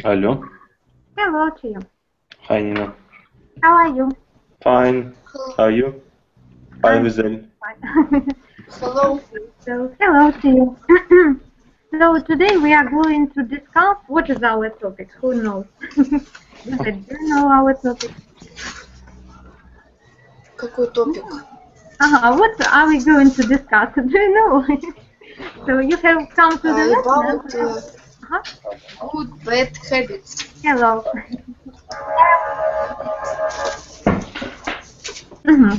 Hello. Hello to you. Hi, Nina. How are you? Fine. How are you? Hi, I'm Vizel. fine. Hello. So, hello to you. So, today we are going to discuss what is our topic. Who knows? Do you know our topic? Какой топик? What are we going to discuss? Do you know? So, you have come to the About lesson. Uh-huh. good bad habits. Hello.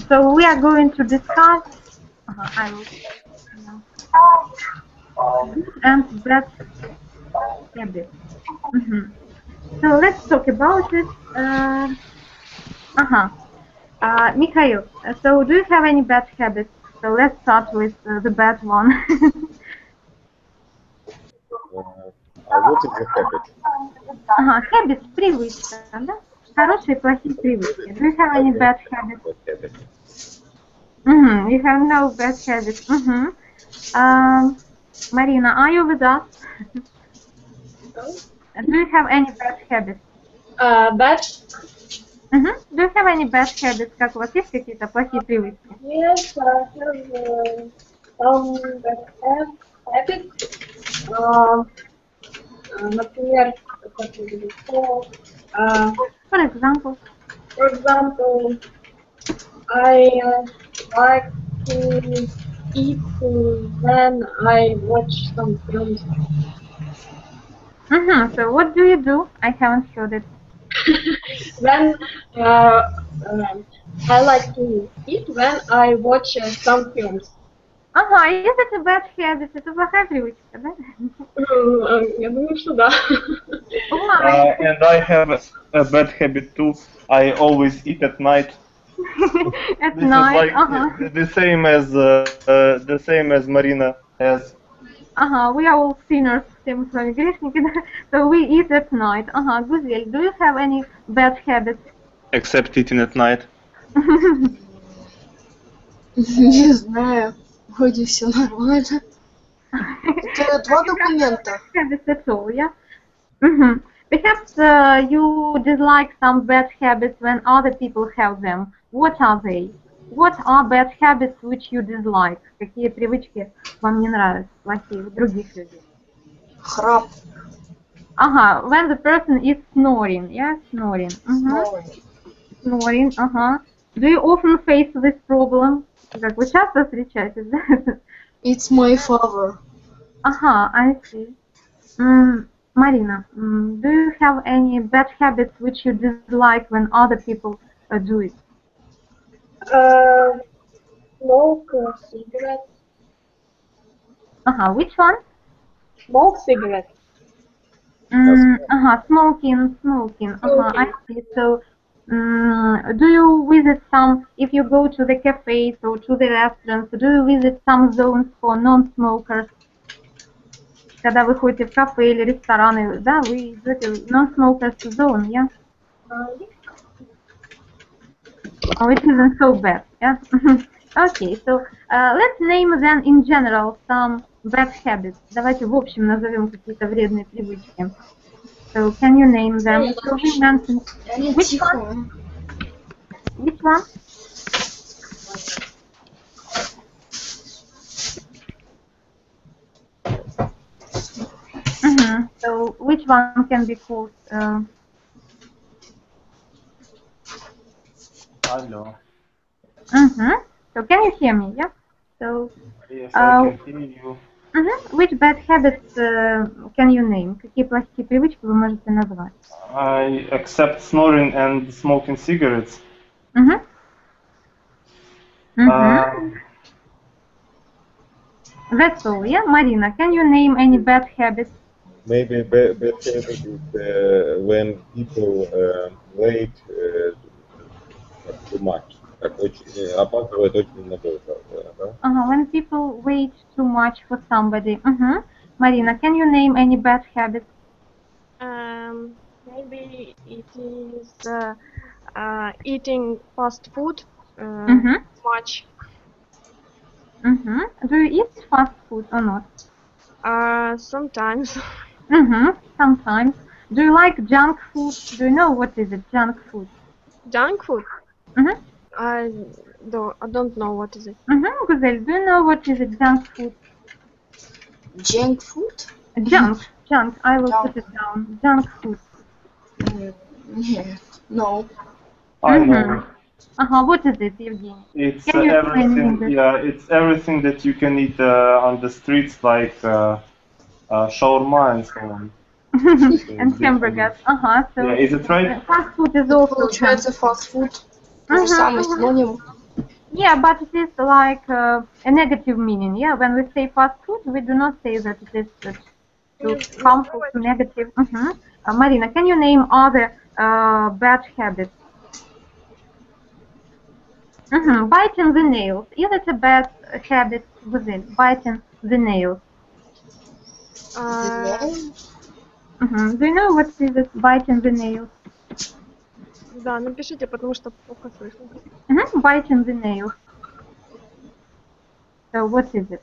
So, we are going to discuss. I will. Good and bad habits. So let's talk about it. Uh-huh. Mikhail, so do you have any bad habits? So let's start with the bad one. What is a habit? Habits, привычка, да? Хорошие и плохие привычки. Do you have I any don't bad have habits? bad habit. You have no bad habits. Marina, are you with us? Do you have any bad habits? Bad? Do you have any bad habits? Как у вас есть какие-то плохие привычки? Yes, I have some bad habits. Например, как я говорю, For example, I like to eat when I watch some films. So what do you do? I haven't heard it. When I like to eat when I watch some films. Is it a bad habit? Это плохая привычка, да? Я думаю, что да. Why? And I have a bad habit too. I always eat at night. At This night, is like the same as Marina has. We are all sinners, все мы с вами грешники, да? So we eat at night. Гузель, do you have any bad habits? Except eating at night. Не знаю. Вроде все нормально. Это два документа. Habits at all, yeah? Perhaps you dislike some bad habits when other people have them. What are they? What are bad habits which you dislike? Какие привычки вам не нравятся, плохие у других людей? Храп. When the person is snoring, yeah, snoring. Snoring, Do you often face this problem? Как вы часто встречаетесь, да? It's my father. I see. Marina, do you have any bad habits which you dislike when other people do it? Smoke cigarettes. Which one? Smoke cigarettes. Smoking. I see. So, do you visit some, if you go to the cafes or to the restaurants, do you visit some zones for non-smokers? Когда вы ходите в кафе или рестораны, да, вы идете в non-smokers zone, yeah? It isn't so bad, yeah? Okay, so let's name then in general some bad habits. Давайте в общем назовем какие-то вредные привычки. So can you name them? So we mentioned which one? Which one? So which one can be called? Hello. So can you hear me? Yeah. So. Yes, I can hear you. Which bad habits can you name? Какие плохие привычки вы можете назвать? I accept snoring and smoking cigarettes. That's all, yeah? Marina, can you name any bad habits? Maybe bad habit is when people wait too much. Опаздывают очень надолго. When people wait too much for somebody. Marina, can you name any bad habits? Maybe it is eating fast food much. Do you eat fast food or not? Sometimes. Sometimes. Do you like junk food? Do you know what is it, junk food? Junk food? Mm-hmm. I don't know what is it. Mm-hmm. Güzel. Do you know what is it, junk food? Junk food? Junk. I will Junk. put it down. Junk food. Yeah. No. I know. What is it, Evgeny? It's Can you explain in everything. English? Yeah, it's everything that you can eat on the streets, like shawarma and so on. And hamburgers. So Yeah, is it right? fast food is also junk. Получается fast food. То же самое синоним. Yeah, but it is like a negative meaning. Yeah, when we say fast food, we do not say that it is too harmful, too negative. Marina, can you name other bad habits? Biting the nails. Is it a bad habit? Biting the nails. Do you know what is it? Biting the nails. Да, напишите, потому что плохо слышно. Biting the nails. So what is it?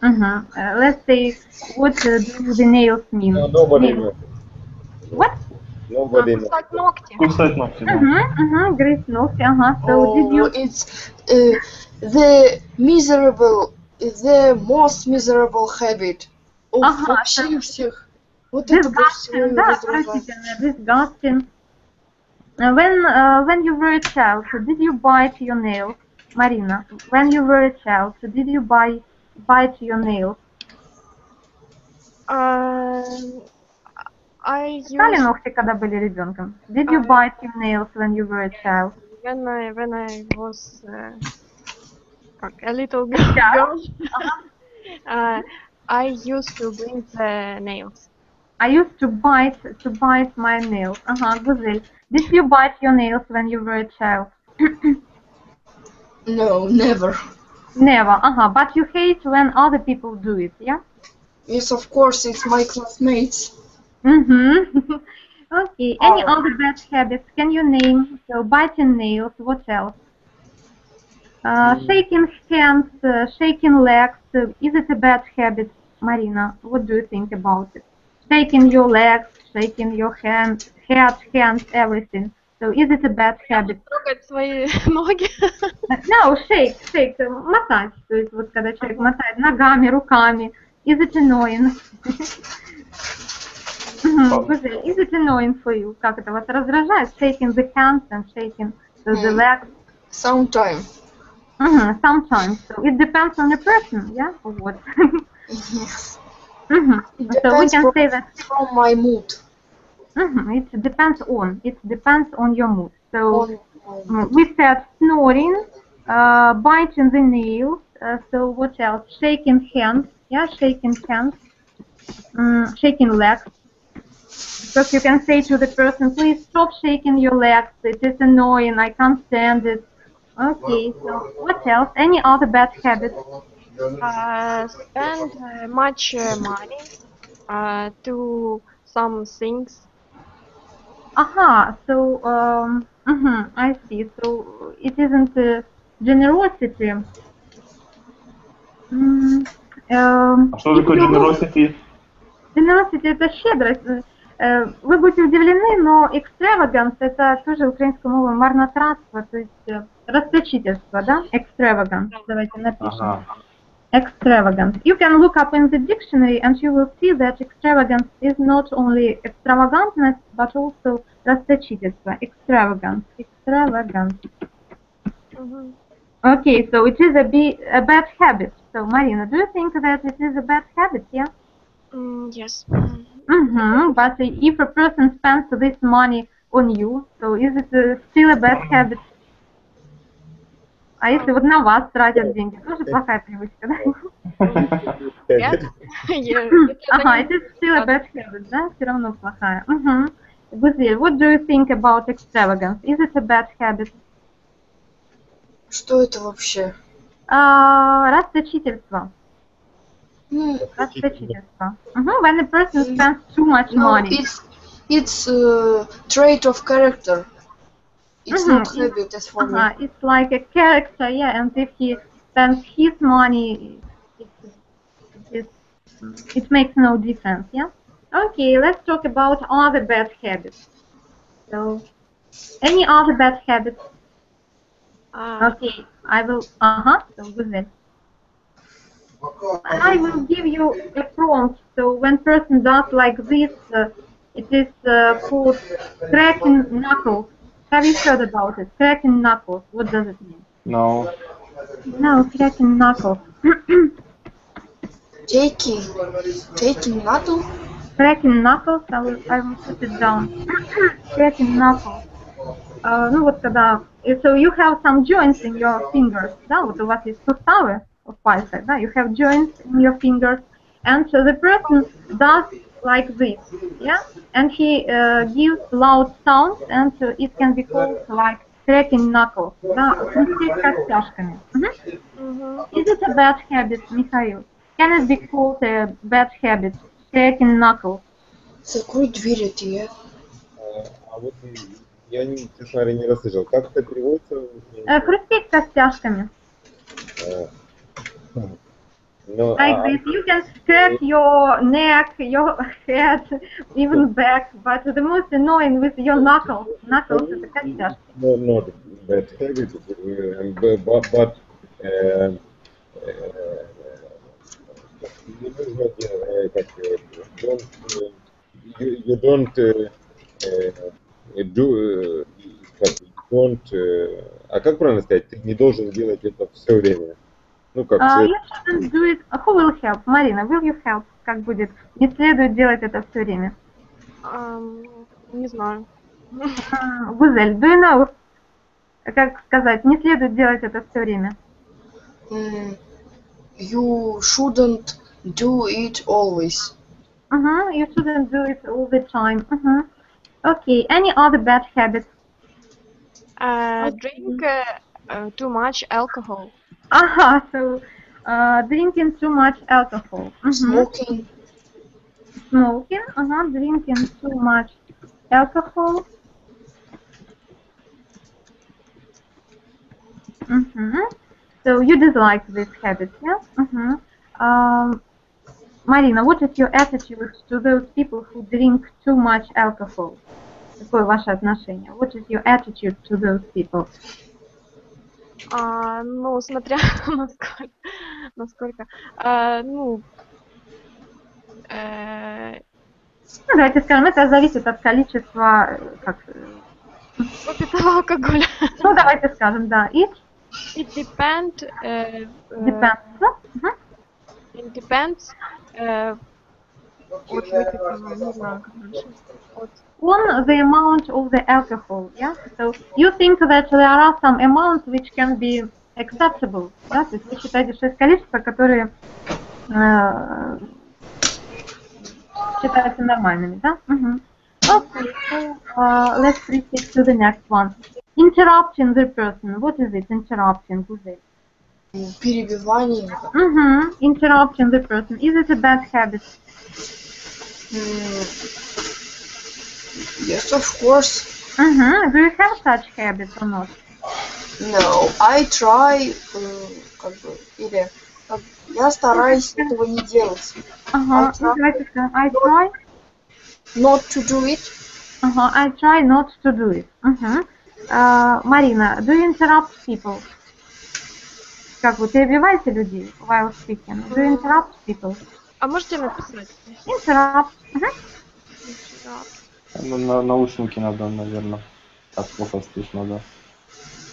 Let's say, what do the nails mean? No, nobody knows. What? Nobody knows. Кусать ногти. Кусать ногти, да. Грызть ногти. So did you? It's the most miserable habit of вообще всех. Вот это Disgusting. Да, отвратительно. Disgusting. When you were a child, did you bite your nails, Marina? When you were a child, did you bite your nails? Кусали ногти, когда были ребенком? Did you bite your nails when you were a child? When I was a little girl, I used to bring the nails. I used to bite my nails. Güzel. Did you bite your nails when you were a child? No, never. Never. But you hate when other people do it, yeah? Yes, of course, it's my classmates. Okay. Any other bad habits? Can you name? So biting nails. What else? Shaking hands, shaking legs. Is it a bad habit, Marina? What do you think about it? Shaking your legs, shaking your hands, everything. So is it a bad habit? Трогать свои ноги. No, shake, мотать. То есть вот когда человек мотает ногами, руками. Is it annoying? Is it annoying for you? Как это вас раздражает? Shaking the hands and shaking the legs. Sometimes. Sometimes. So it depends on the person, yeah, or what? Yes. So we can say that from my mood. It depends on your mood. So we said snoring, biting the nails. So what else? Shaking hands. Yeah, shaking hands. Shaking legs. Because you can say to the person, please stop shaking your legs. It is annoying. I can't stand it. Okay. So what else? Any other bad habits? Spend much money to some things. So I see. So it isn't generosity. Что такое generosity? Generosity это щедрость. Вы будете удивлены, но extravagance это тоже украинское слово марнотратство, то есть расточительство, да? Extravagance. Давайте напишем. Extravagance. You can look up in the dictionary and you will see that extravagance is not only extravagantness, but also расточительство. Extravagance. Okay, so it is a bad habit. So, Marina, do you think that it is a bad habit, yeah? Yes. But if a person spends this money on you, so is it still a bad habit? А если вот на вас тратят деньги, тоже плохая привычка, да? Yes. It is still a bad habit, да? Все равно плохая. Гузель, what do you think about extravagance? Is it a bad habit? Что это вообще? Расточительство. Расточительство. When a person spends too much money. It's trait of character. It's not habit as for me. It's like a character, yeah, and if he spends his money, it makes no difference, yeah? Okay, let's talk about other bad habits. So, any other bad habits? Okay, I will. So good. I will give you a prompt. So when person does like this, it is called cracking knuckles. Have you heard about it? Cracking knuckles. What does it mean? No. No, cracking knuckles. Taking knuckle? Cracking knuckles. I will put it down. Cracking knuckles. Ну вот когда, so you have some joints in your fingers, да, вот у вас есть суставы в пальцах, да, you have joints in your fingers, and so the person does like this, yeah, and he gives loud sounds, and it can be called like cracking knuckles, да, хрустеть костяшками. Is it a bad habit, Михаил? Can it be called a bad habit, cracking knuckles? Закрой дверь от я. А вот я, честно говоря, не расслышал. Как это переводится? Хрустеть костяшками. No, Like this, you can crack your neck, your head, even back, but the most annoying with your knuckles. Knuckles это костяшки. no, not bad habit, but не нужно как you don't do а как правильно сказать? Ты не должен делать это все время. Ну как You shouldn't do it. Who will help? Марина, will you help? Как будет? Не следует делать это все время. Не знаю. Гузель, do you know? Как сказать? Не следует делать это все время. You shouldn't do it always. You shouldn't do it all the time. Okay. Any other bad habits? Drink too much alcohol. So drinking too much alcohol. Smoking. Smoking. Drinking too much alcohol. So you dislike this habit, yeah? Marina, what is your attitude to those people who drink too much alcohol? Какое ваше отношение? What is your attitude to those people? Ну, смотря насколько. Давайте скажем, это зависит от количества выпитого алкоголя. Ну, давайте скажем, да. It depends. It depends. От выпитого, не знаю, как дальше. On the amount of the alcohol, yeah? So you think that there are some amounts which can be acceptable, да? То есть вы считаете, что есть количество, которые считаются нормальными, да? Okay, so let's proceed to the next one. Interrupting the person. What is it? Interrupting. Перебивание. Interrupting the person. Is it a bad habit? Yes, of course. Do you have such habits or not? No, I try, я стараюсь этого не делать. I try not to do it. I try not to do it. Marina, do you interrupt people? Как вы перебиваете людей while speaking? Do you interrupt people? А можете написать? Interrupt. Наушники надо, наверное. Так плохо слышно, да.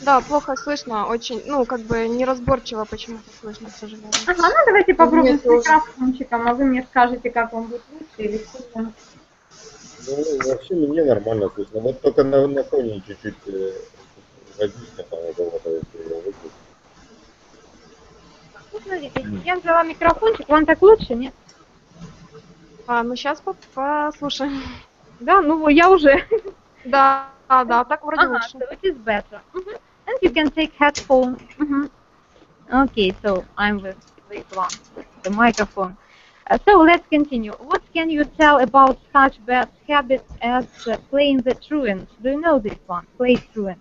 Да, плохо слышно, очень, ну, как бы неразборчиво почему-то слышно, к сожалению. Ну давайте попробуем с микрофончиком, а вы мне скажете, как он будет лучше или хуже. Ну, вообще мне нормально слышно. Вот только на фоне чуть-чуть возникнет, там у кого-то выключить. Ну, смотрите, я взяла микрофончик, вам так лучше, нет? Ну сейчас послушаем. Да, ну я уже. Да, так вроде лучше. So it is better. And you can take headphones. Okay, so I'm with this one, the microphone. So let's continue. What can you tell about such bad habits as playing the truant? Do you know this one? Play truant.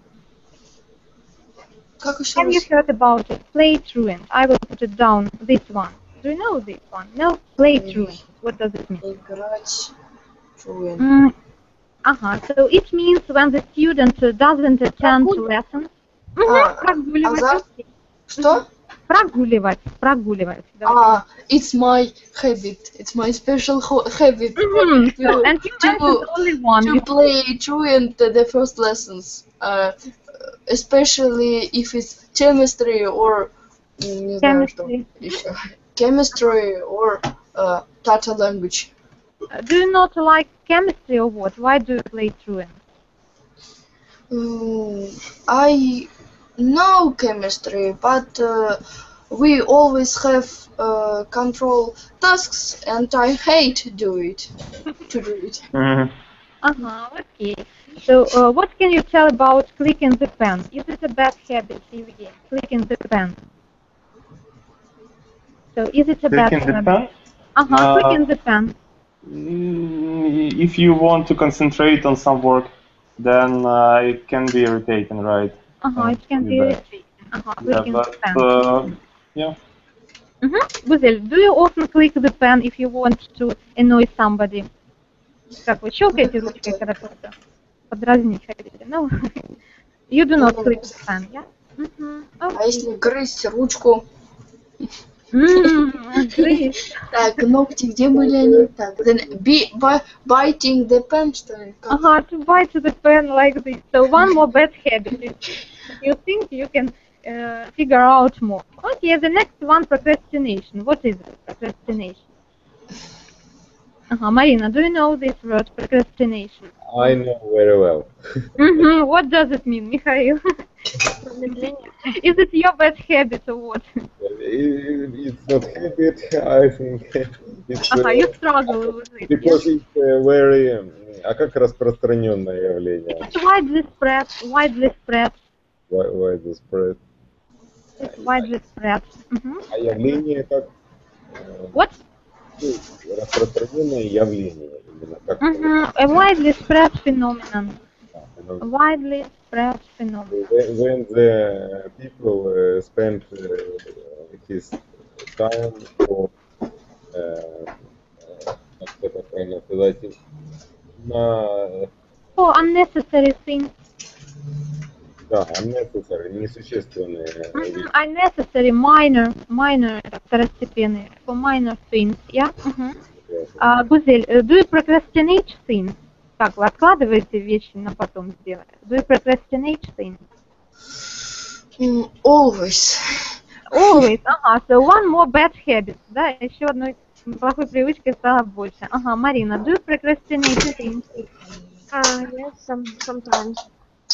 Have you heard about it? Play truant. I will put it down. This one. Do you know this one? No, play truant. What does it mean? Играть truant. So it means when the student doesn't attend lessons. Прогуливать. Что? Прогуливать. It's my habit. It's my special habit And you mentioned only one. to play truant the first lessons, especially if it's chemistry or не знаю, что еще. Chemistry or Tata language. Do you not like chemistry or what? Why do you play truant? I know chemistry, but we always have control tasks, and I hate to do it. Okay. So what can you tell about clicking the pen? Is it a bad habit, Evgeny? Clicking the pen. So is it a bad Clicking the habit? pen? Clicking the pen. If you want to concentrate on some work, then it can be irritating, right? It can be irritating. Clicking the pen. Yeah. Гузель, do you often click the pen if you want to annoy somebody? Как вы щелкаете ручкой, когда просто подразнить хотите? No. You do not click the pen, yeah? А если грызть ручку? Грызть. Так, ногти, где были они? Так, then biting the pen, что ли? To bite the pen like this. So one more bad habit. You think you can figure out more. Okay, the next one, procrastination. What is it, procrastination? Marina, do you know this word, procrastination? I know very well. What does it mean, Mikhail? Is it your bad habit or what? It's not habit, I think. It's, You struggle with it. because it's very... А как распространенное явление? It's widely spread. Widely spread. Widely spread. It's widely spread. А явление как? What? Распространенное явление. Именно как A widely spread phenomenon. Widely spread phenomenon. When the people spend his time for как это правильно сказать, на For unnecessary things. да, unnecessary, несущественные вещи. Unnecessary, minor, второстепенные. For minor things, yeah? Гузель, do you procrastinate things? Как, вы откладываете вещи на потом сделать? Do you procrastinate things? Always. Always, so one more bad habit, да, еще одной плохой привычкой стало больше. Марина, do you procrastinate things? Yes, sometimes.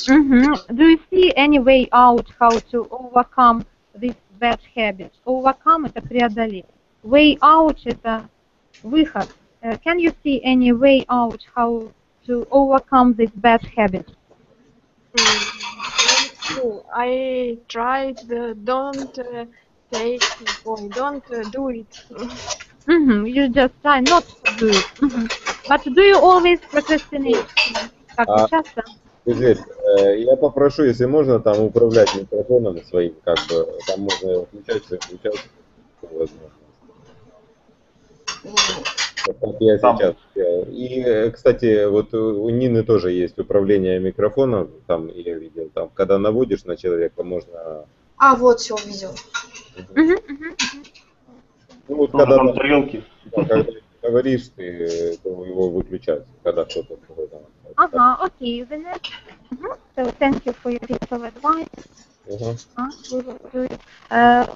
Do you see any way out how to overcome this bad habit? Overcome – это преодолеть. Way out – это выход. Can you see any way out how to overcome this bad habit? I tried, don't do it. You just try not to do it. But do you always procrastinate? Как часто? Гузель, я попрошу, если можно, там управлять микрофоном своим, как бы, там можно его включать, выключать, возможно. Как я сейчас делал. И, кстати, вот у Нины тоже есть управление микрофоном, там я видел, там, когда наводишь на человека, можно... Вот все увидел. Ну, вот когда там тарелки. Когда говоришь, ты его выключать, когда кто-то другой там. Okay, the next. So thank you for your piece of advice. We will do it.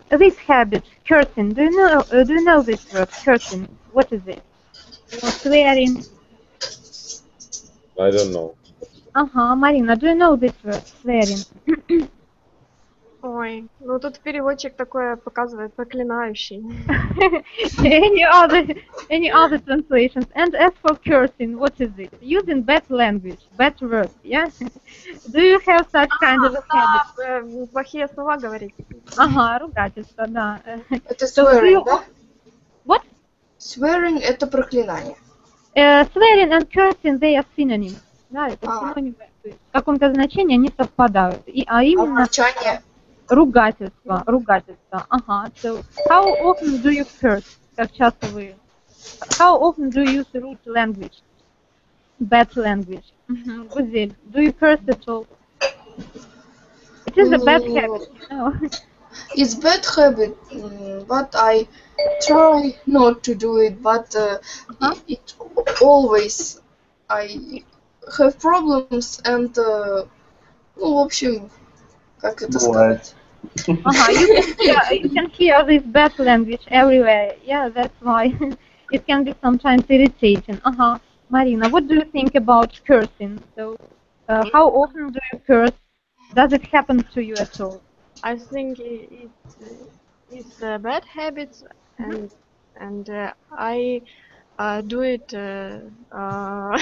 This habit, cursing. Do you know this word, cursing? What is it? Swearing. I don't know. Marina, do you know this word, swearing? Ой, ну тут переводчик такое показывает, проклинающий. Any other translations? And as for cursing, what is it? Using bad language, bad words, yeah? Do you have such kind of a habit? Плохие слова говорить. Ругательство, да. Это swearing, да? What? Swearing – это проклинание. Swearing and cursing, they are synonyms. Да, это синонимы. В каком-то значении они совпадают. А именно... Ругательство. So, how often do you curse? Как часто вы? How often do you use rude language? bad language? Guzel, do you curse at all? It is a bad habit, you know. It's bad habit, but I try not to do it. But it always I have problems and ну, в общем, как это Бывает. сказать? You can hear this bad language everywhere. Yeah, that's why it can be sometimes irritating. Marina, what do you think about cursing? So, how often do you curse? Does it happen to you at all? I think it's a bad habit, and I do it. I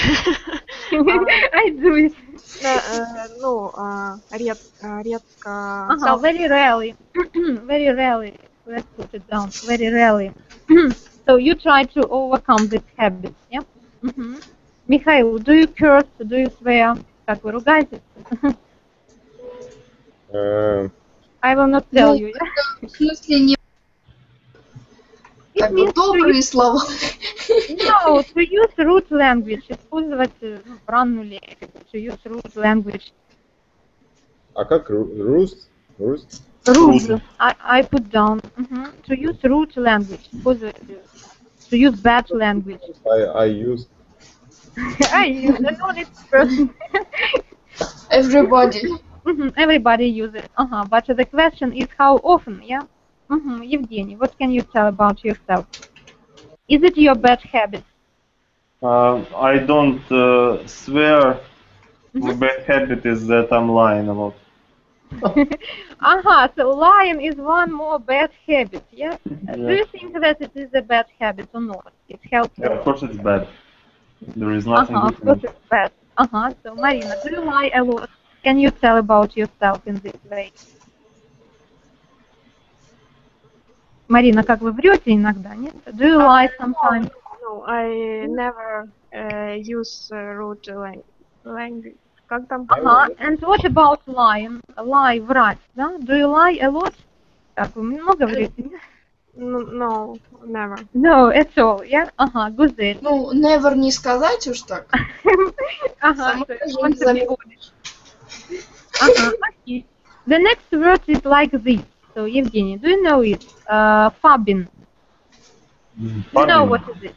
do it. Ну, редко. Very rarely. Very rarely. Let's put it down. Very rarely. So you try to overcome this habit, yeah? Mikhail, do you curse? Do you swear? Как вы ругаетесь? I will not tell you. В смысле не It как бы means to добрые слова. No, to use rude language, использовать бранную лексику, to use rude language. А как Rust? Rude, I put down. To use rude language, to use bad language. I use. I use the knowledge person. Everybody. Everybody uses it. But the question is how often, yeah? Evgeny, what can you tell about yourself? Is it your bad habit? I don't swear. My bad habit is that I'm lying a lot. So lying is one more bad habit, yeah? Do you think that it is a bad habit or not? It helps. Yeah, of course it's bad. There is nothing Of good in course it. it's bad. So Marina, do you lie a lot? Can you tell about yourself in this way? Марина, как вы врете иногда, нет? Do you lie sometimes? No, I never use rude language. Как там? And what about lying? Lie, врать, да? Do you lie a lot? Так, вы много врете? No, never. No, at all, yeah? Гузель. Ну, never не сказать уж так. Сама So тоже you want не to be заметишь. okay. The next word is like this. So, Evgeny, do you know it? Fabin. Do you know what is it?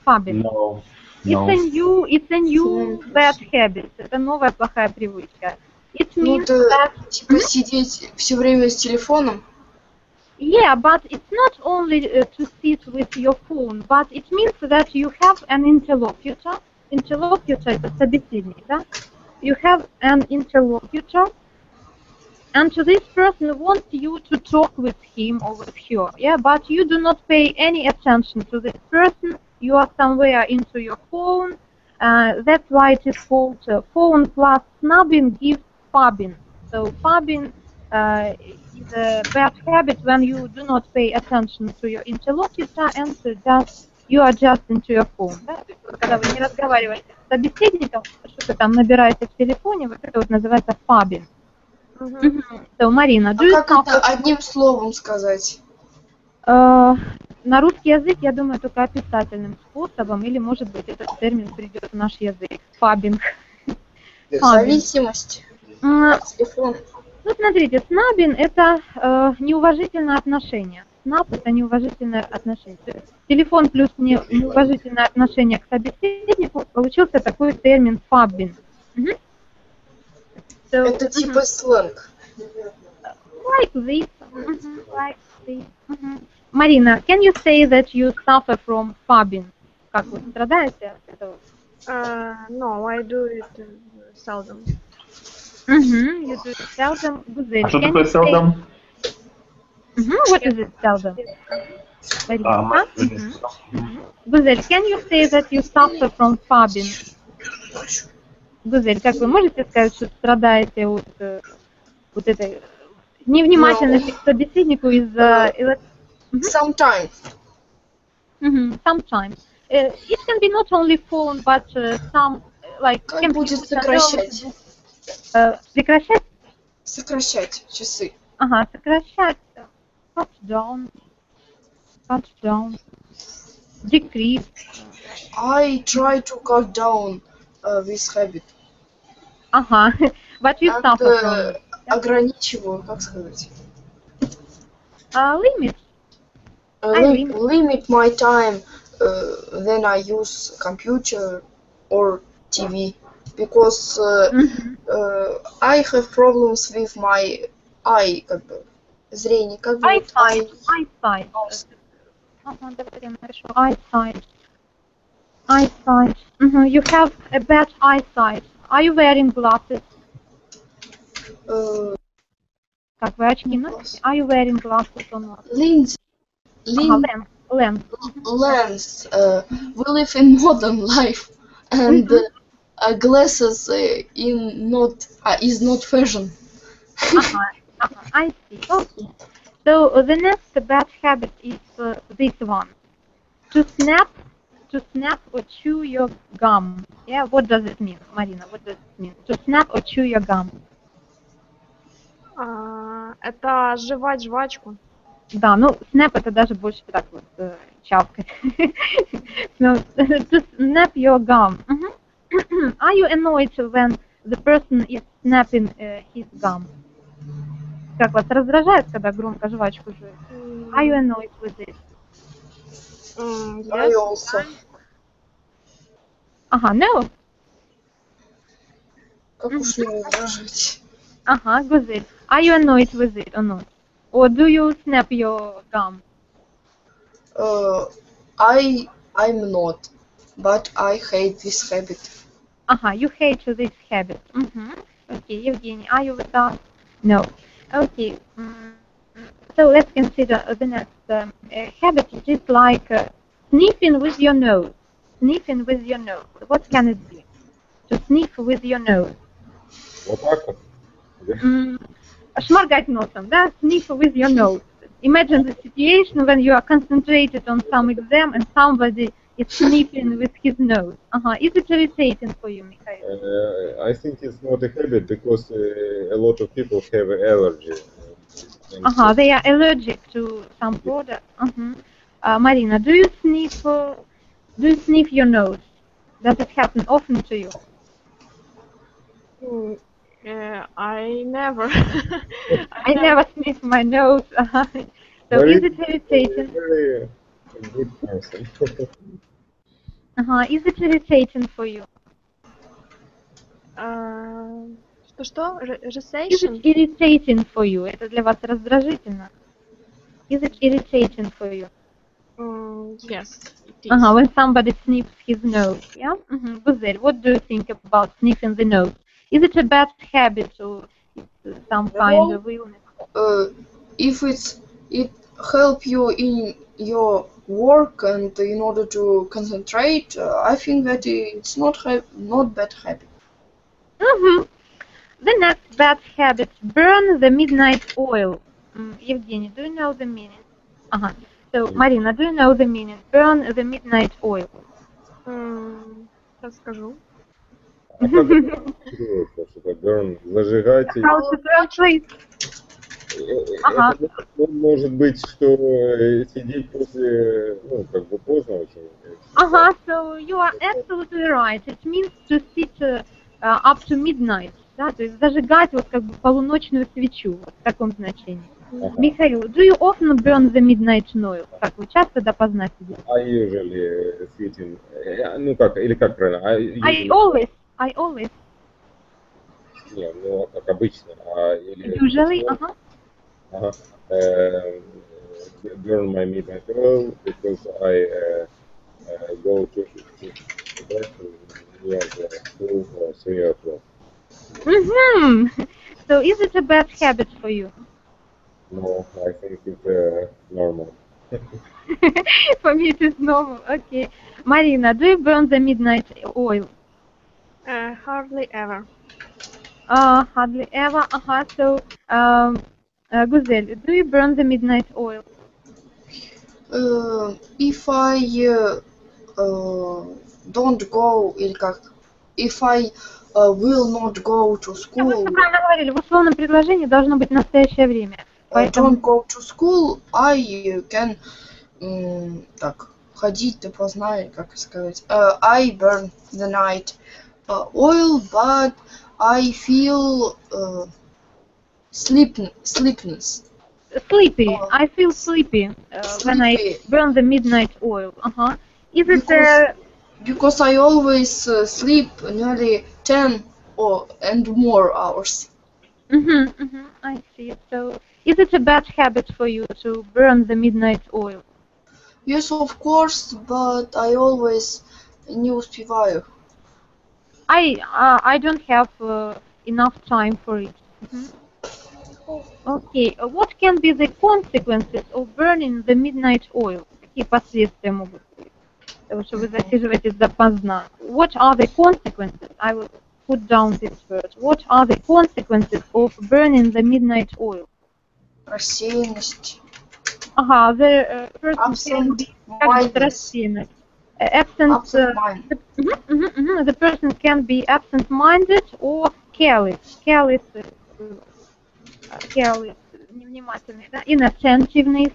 Fabin. No. It's a new bad habit. Это новая плохая привычка. It Ну, means это that типа сидеть все время с телефоном. yeah, but it's not only to sit with your phone, but it means that you have an interlocutor. Interlocutor это собеседник, да? You have an interlocutor, and this person wants you to talk with him or with her, yeah? But you do not pay any attention to this person. You are somewhere into your phone. That's why it is called phone plus snubbing gives fabbing. So fabbing is a bad habit when you do not pay attention to your interlocutor and you are just into your phone. Да? То есть, когда вы не разговариваете с собеседником, что-то там набираете в телефоне, вот это вот называется fabbing. So, Марина, do you А как это одним словом сказать? На русский язык, я думаю, только описательным способом, или, может быть, этот термин придет в наш язык. Фабинг. Зависимость от телефона. Ну, смотрите, снабин – это неуважительное отношение. Снаб – это неуважительное отношение. То есть телефон плюс неуважительное отношение к собеседнику, получился такой термин фаббинг. So, Это типа сленг. Like this. Like this. Marina, can you say that you suffer from fabbing? Как вы страдаете от этого? No, I do it seldom. You do it seldom. Гузель, А что can такое you say- seldom? What is it seldom? Marina? Мать. Гузель, can you say that you suffer from fabbing? Гузель, как вы можете сказать, что страдаете от вот этой невнимательности к собеседнику из-за... Sometimes. Sometimes. It can be not only phone, but some, like... Как будет сокращать? Прекращать? Сокращать часы. Сокращать. Cut down. Decrease. I try to cut down with habit. Ага. But you And suffer from it. ограничиваю, как сказать? Limit. I limit. Limit my time when I use computer or TV because I have problems with my eye, как бы, зрение, как бы, вот, Eyesight. Eyesight. Ага, давай я напишу. Eyesight. Eyesight. You have a bad eyesight. Are you wearing glasses? Так, вы очки носите? Are you wearing glasses or not? Lens. Lens. Lens. We live in modern life, and glasses is not fashion. I see. Okay. So the next bad habit is this one: to snap or chew your gum. Yeah. What does it mean, Marina? What does it mean? To snap or chew your gum? Это жевать жвачку. Да, ну, snap это даже больше так вот чавкать. No, to snap your gum. Are you annoyed when the person is snapping his gum? Как вас раздражает, когда громко жвачку жует? Are you annoyed with it? I also. Ага, no. Как уж не выражать. Ага, Гузель. Are you annoyed with it or not? Or do you snap your gum? I'm not, but I hate this habit. Ага, you hate this habit. Okay, Evgeny, are you with us? No. Okay. So let's consider the next habit. It is like sniffing with your nose. Sniffing with your nose. What can it be? To sniff with your nose. Вот так вот. Шморгать носом, да? Sniff with your nose. Imagine the situation when you are concentrated on some exam and somebody is sniffing with his nose. Is it irritating for you, Mikhail? I think it's not a habit because a lot of people have allergy. They are allergic to some product. Marina, do you sniff your nose? Does it happen often to you? I never. I never sniff my nose. So is it irritating? Very good person. Is it irritating for you? Что? Is it irritating for you? Это для вас раздражительно? Is it irritating for you? Yes, it is. When somebody sniffs his nose, yeah? Гузель, what do you think about sniffing the nose? Is it a bad habit or it's some kind of illness? If it help you in your work and in order to concentrate, I think that it's not bad habit. The next bad habit: burn the midnight oil. Evgeny, do you know the meaning? So Marina, do you know the meaning? Burn the midnight oil. Расскажу. Burn, зажигать. How to translate? Это может быть, что сидеть после, как бы поздно очень. So you are absolutely right. It means to sit up to midnight. Да, то есть зажигать вот как бы полуночную свечу, вот в таком значении. Михаил, do you often burn the midnight oil? Как вы часто допоздна сидите? I usually sitting, или как правильно? I always. Не, как обычно. Usually, burn my midnight oil because I go to bed near the 2 or 3 o'clock. So is it a bad habit for you? No, I think it's normal. For me it is normal, okay. Marina, do you burn the midnight oil? Hardly ever. Hardly ever, So, Гузель, do you burn the midnight oil? If I don't go, или как? If I will not go to school. Вы все правильно говорили, в условном предложении должно быть настоящее время. Поэтому... Don't go to school, I can ходить допоздна, или как сказать. I burn the night oil, but I feel sleepiness. Sleepy. Oh. I feel sleepy when I Sleepy. burn the midnight oil. Is it Because I always sleep nearly 10 and more hours. I see. So, is it a bad habit for you to burn the midnight oil? Yes, of course, but I always не успеваю. I don't have enough time for it. Okay. What can be the consequences of burning the midnight oil? Какие последствия могут быть? Того, что вы засиживаетесь допоздна. What are the consequences? I will put down this word. What are the consequences of burning the midnight oil? Рассеянность. The person can be Absent-mindedness. absent. Mind. The person can be absent-minded or careless. Careless, невнимательный, да? Inattentiveness.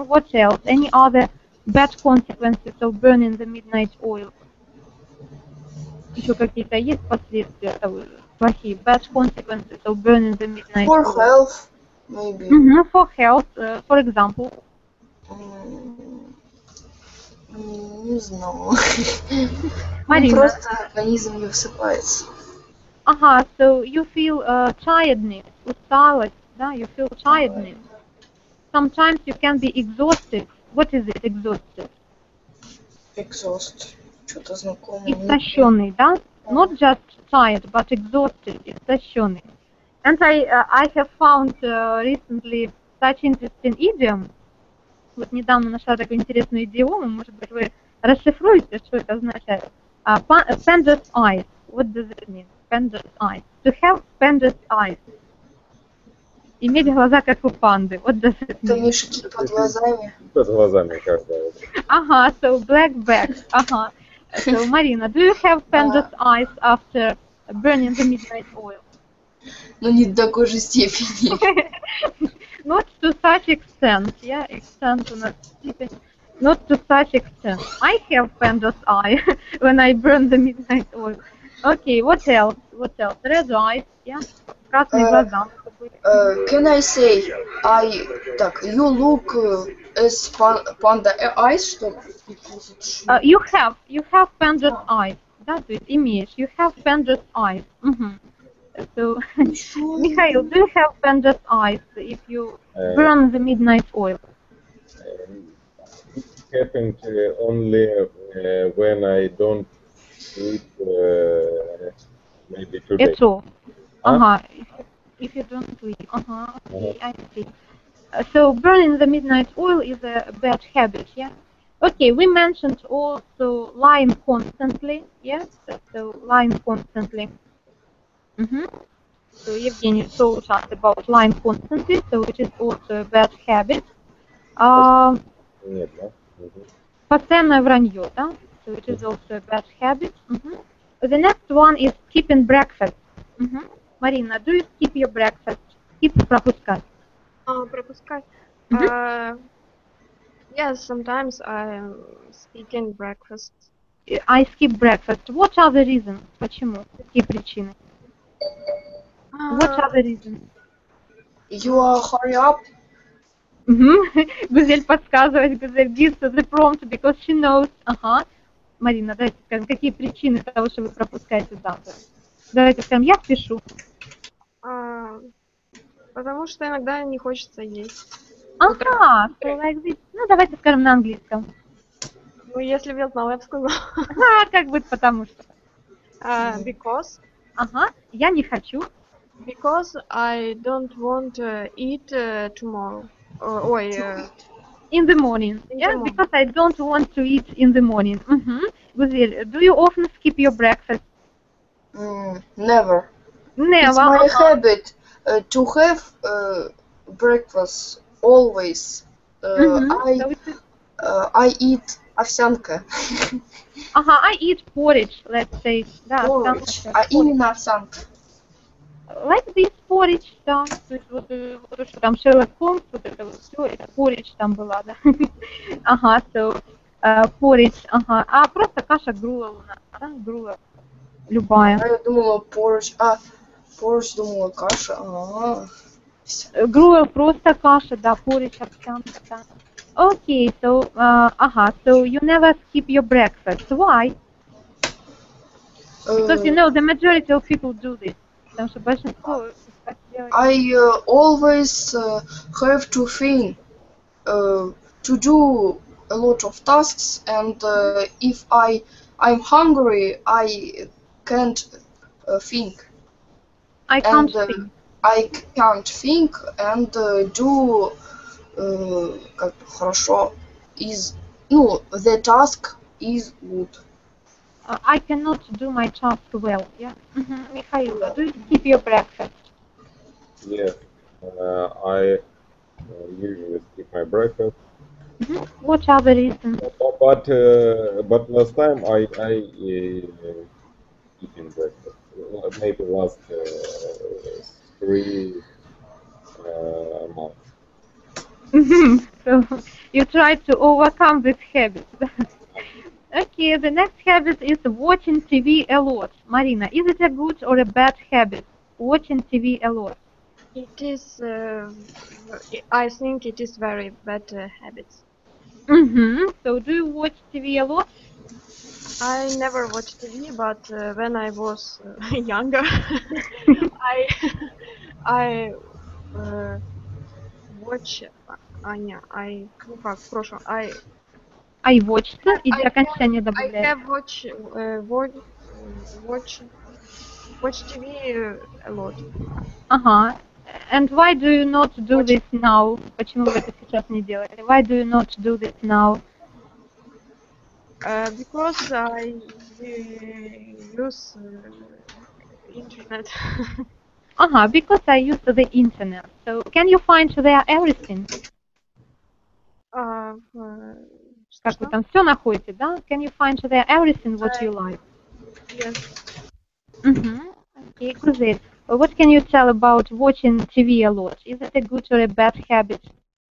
What else? Any other bad consequences of burning the midnight oil? Еще какие-то есть последствия плохие? Bad consequences of burning the midnight For oil? health, maybe. For health, for example. Не знаю. Марина. Просто организм не высыпается. So you feel tiredness, усталость, да? You feel tiredness. Sometimes you can be exhausted. What is it, exhausted? Exhaust. Что-то знакомое. Истощенный, да? Not just tired, but exhausted, истощенный. And I have found recently such interesting idiom. Вот недавно нашла такую интересную идиому, может быть, вы расшифруете, что это означает. Panda's eyes. What does it mean? Panda's eyes. To have panda's eyes. Иметь глаза, как у панды. What does it Это mean? мешки под глазами. Под глазами когда. So black bags. So Marina, do you have panda's eyes after burning the midnight oil? Но не до такой же степени. Not to such extent, yeah, extent у нас степень. Not to such extent. I have panda's eye when I burn the midnight oil. Okay, what else? What else? Red eyes, yeah. Красные глаза. Can I say, you look as panda eyes, что ли? You have panda's eyes. Да, то есть имеешь. You have panda's eyes. So, Mikhail, do you have panda's eyes if you burn the midnight oil? It happened only when I don't sleep maybe today. At all. If you don't sleep. Okay, I see. So burning the midnight oil is a bad habit, yeah? Okay, we mentioned also lying constantly, yes? So lying constantly. So Evgeny told us about lying constantly, so it is also a bad habit. Нет, да? Постоянное вранье, да? So it is also a bad habit. The next one is skipping breakfast. Marina, do you skip your breakfast? Skip, пропускать. Пропускать. Yes, sometimes I'm skipping breakfast. I skip breakfast. What are the reasons? Почему? Какие причины? What are the reasons? You are hurry up. Гузель подсказывает, Гузель gives the prompt because she knows. Марина, давайте скажем, какие причины того, что вы пропускаете завтрак? Давайте скажем, я спешу. Потому что иногда не хочется есть. So like this. Ну, давайте скажем на английском. Ну, если бы я знала, я бы сказала. Как будет потому что? Because. Я не хочу. Because I don't want to eat tomorrow. In the morning. Because I don't want to eat in the morning. Гузель, do you often skip your breakfast? Never. Never. It's my habit to have breakfast always. I eat овсянка. I eat porridge, let's say. Да, Porridge. Именно овсянка. Like this porridge, да. То есть вот что там Шерлок Холмс, вот это вот все, это porridge там была, да. So porridge, просто каша грула у нас, да, грула. Любая. Я думала борщ. Борщ, думала каша. Gruel просто каша, да, порridge, овсянка, да. Okay, so, so you never skip your breakfast. Why? Because you know the majority of people do this. Потому что большинство так делает. I always have to think to do a lot of tasks, and if I'm hungry, I can't think. I can't And think. I can't think and do как бы хорошо is the task is good. I cannot do my task well. Yeah. Mikhail, do you skip your breakfast? Yes, I usually skip my breakfast. What other reasons? But last time I eating breakfast. Maybe last 3 months. So you try to overcome this habit. Okay, the next habit is watching TV a lot. Marina, is it a good or a bad habit? Watching TV a lot. It is, I think it is very bad habits. So do you watch TV a lot? I never watched TV, but when I was younger, I watch, ну как, в прошлом, I watched. Иди окончание I добавляй. have watch TV a lot. Ага. And why do you not do this now? Почему вы это сейчас не делаете? Why do you not do this now? Because I use internet. Because I use the internet. So can you find there everything? Как вы там все находите, да? Can you find there everything what you like? Yes. Okay, Guzel. What can you tell about watching TV a lot? Is it a good or a bad habit?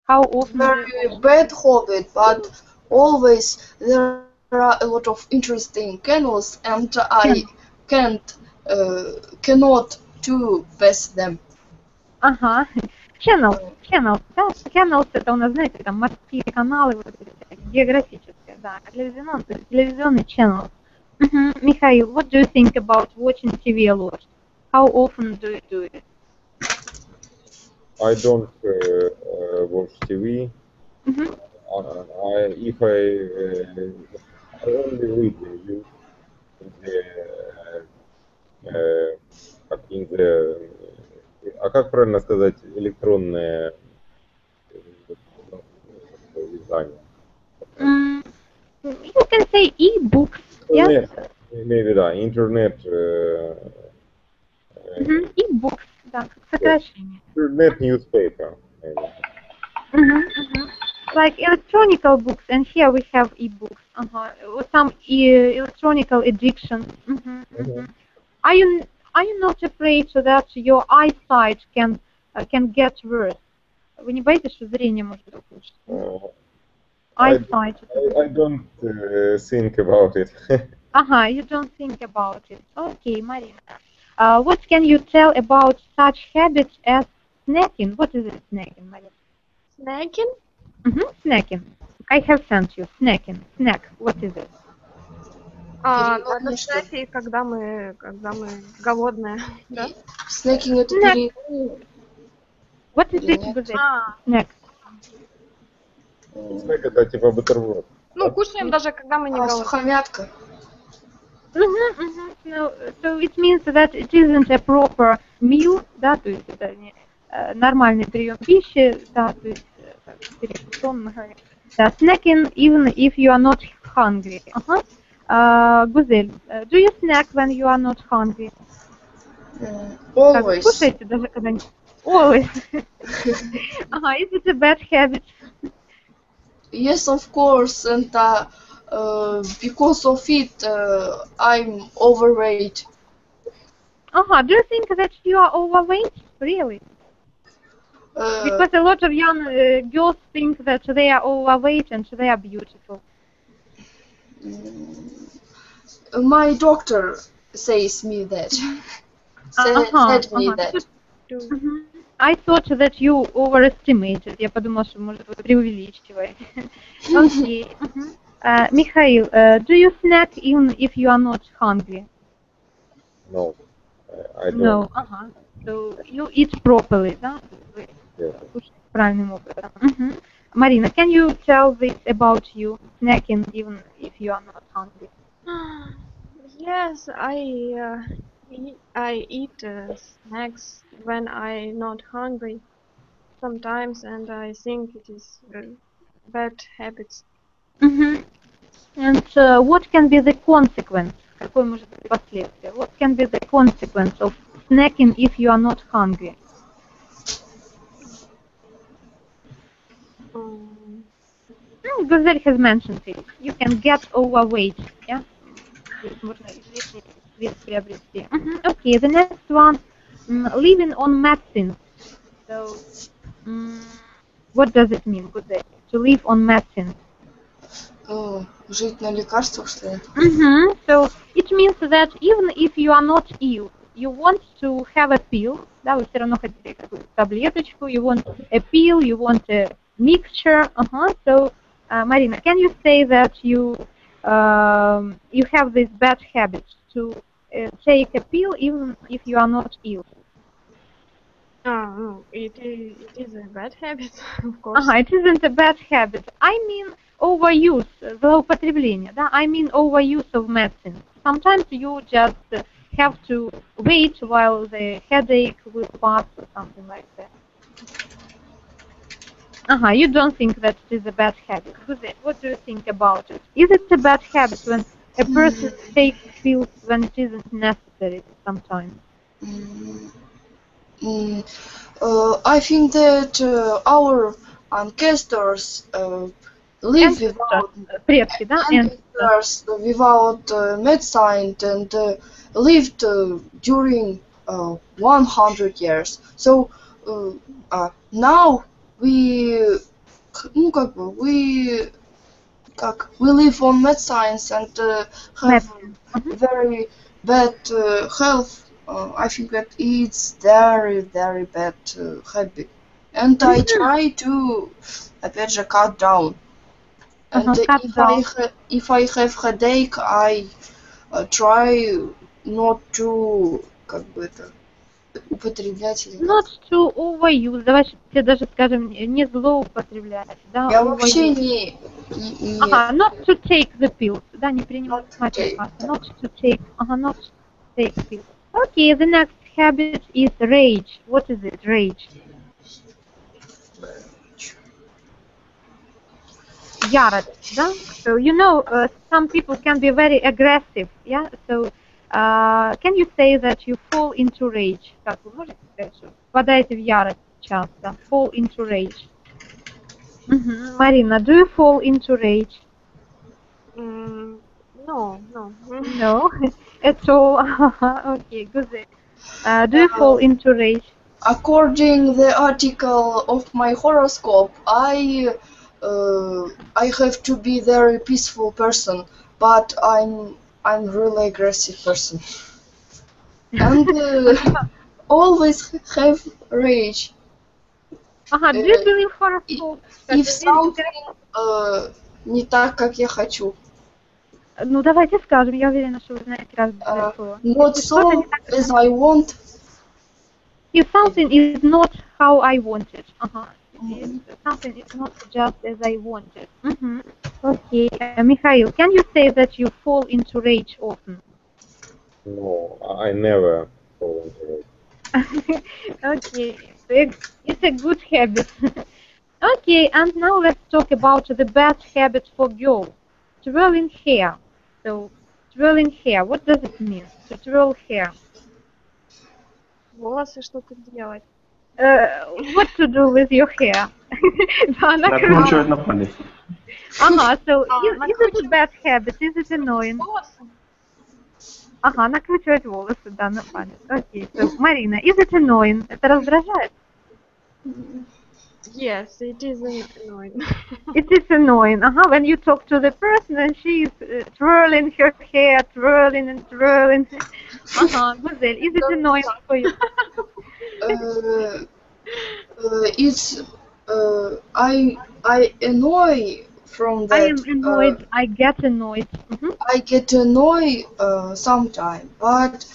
How often? Very bad habit, but always there are a lot of interesting channels, and I cannot to pass them. Ага. Channels, да? Channels это у нас, знаете, там морские каналы, вот эти, географические, да. Телевизионный channel. Mikhail, what do you think about watching TV a lot? How often do you do it? I don't watch TV. If I only read как правильно сказать, электронное издание? You can say e-books. Интернет, имею в виду, интернет. E-books, да, как сокращение. Internet newspaper. Like electronical books, and here we have e-books. Or some electronical addictions. Are you not afraid that your eyesight can get worse? Вы не боитесь, что зрение может ухудшиться? Eyesight. I don't think about it. You don't think about it. Okay, Marina. What can you tell about such habits as snacking? What is it, snacking, Marina? Snacking? Snacking. I have sent you. Snacking. Snack. What is it? Это снеки, когда мы голодные, да? Snacking это перекус. What is it, Guzel? Snack. Снэк это типа бутерброд. Ну, кушаем даже, когда мы не голодные. Сухомятка. No, so it means that it isn't a proper meal, да, то есть это не нормальный прием пищи, да, то есть перекусон, да, snacking even if you are not hungry. Guzel, do you snack when you are not hungry? Always. Кушаете даже когда не... Always. Is it a bad habit? Yes, of course, and because of it, I'm overweight. Do you think that you are overweight? Really? Because a lot of young girls think that they are overweight and they are beautiful. My doctor says me that. Ага, Said me ага. that. Мгм. I thought that you overestimated. Я подумала, что, может, вы преувеличиваете. Окей. Мгм. Михаил, do you snack even if you are not hungry? No, I don't. No. Ага. So you eat properly, да? Вы Yes. кушаете правильным образом. Мгм. Marina, can you tell this about you snacking even if you are not hungry? Yes, I eat snacks when I'm not hungry sometimes, and I think it is bad habits. Мгм. And what can be the consequence? Какое может быть последствие? What can be the consequence of snacking if you are not hungry? Um, Guzel has mentioned it. You can get overweight. Yeah? То есть можно излишний вес приобрести. Okay, the next one. Living on medicine. So, what does it mean, Guzel? To live on medicine. Жить на лекарствах, что ли? So it means that even if you are not ill, you want to have a pill, да, вы все равно хотите какую-то таблеточку, you want a pill, you want a mixture. So, Marina, can you say that you have this bad habit to take a pill even if you are not ill? no, it is a bad habit, of course. It isn't a bad habit. I mean overuse, злоупотребление, да? I mean overuse of medicine. Sometimes you just have to wait while the headache will pass or something like that. You don't think that it is a bad habit. What do you think about it? Is it a bad habit when a person takes pills when it isn't necessary sometimes? I think that our ancestors live without предки, да? ancestors without medicine and lived during 100 years. So now we live on medicines and have very bad health. I think that it's very, very bad habit. And I try to, опять же, cut down. And if I have headache, I try not to, употреблять. Not to overuse. Давайте даже скажем, не злоупотреблять. Да, Я вообще не... not to take the pills. Да, не принимать лекарства. Not to take pills. Okay, the next habit is rage. What is it, rage? Ярость, да? So, you know, some people can be very aggressive, yeah? So, can you say that you fall into rage? Как вы можете сказать, что впадаете в ярость часто? Fall into rage. Marina, do you fall into rage? No. No, at all. Okay, good. Do you fall into rage? According the article of my horoscope, I have to be very peaceful person, but I'm really aggressive person, and always have rage. Do you believe horoscope? If something не так, как я хочу. Ну, давайте скажем, я уверена, что вы знаете каждое слово. Not so as I want. If something is not how I want it. If something is not just as I want it. Okay. Mikhail, can you say that you fall into rage often? No, I never fall into rage. Okay. It's a good habit. Okay, and now let's talk about the bad habit for girls. Twirling hair. So, twirling hair, what does it mean? To twirl hair. Волосы что-то делать. What to do with your hair? Накручивать на палец. So is it a bad habit? Is it annoying? Накручивать волосы, да, на палец. Okay, so, Marina, is it annoying? Это раздражает? Yes, it is annoying. It is annoying. When you talk to the person and she is twirling her hair, twirling and twirling. Guzel, is it annoying for you? Uh, it's I annoy from I that. am annoyed. I get annoyed. I get annoyed sometime, but